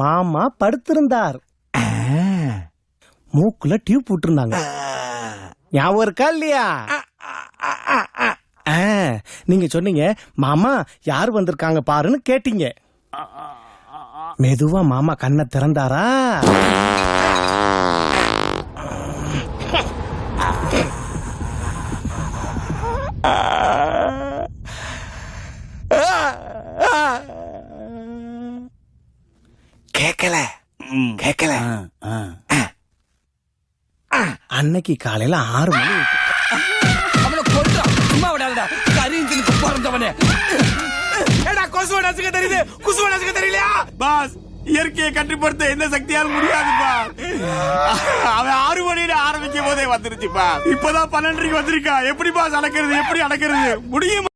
மாமா படுத்திருந்தார். மூக்குல டியூப் விட்டுருந்தாங்க. ஞாபகம் இருக்கா இல்லையா? நீங்க சொன்னீங்க மாமா யார் வந்திருக்காங்க பாருன்னு கேட்டீங்க. மெதுவா மாமா கண்ணை திறந்தாரா? கேக்கல கேக்கல. அன்னைக்கு காலையில 6 மணி. அவனை கொல்றா, சும்மா விடாதடா. கரீஞ்சனுக்கு பிறந்தவனே. ஏடா கொசுவ நசுக்க தெரியுது, குசுவ நசுக்க தெரியலையா? பாஸ், இயற்கையை கட்டுப்படுத்த என்ன சக்தியால் முடியாதுப்பா. அவன் 6 மணியில ஆரம்பிக்கும் போதே வந்துருச்சுப்பா. இப்பதான் 12:30 வந்திருக்கா. எப்படி பாஸ் அடக்கிறது, எப்படி அடக்கிறது முடியும்?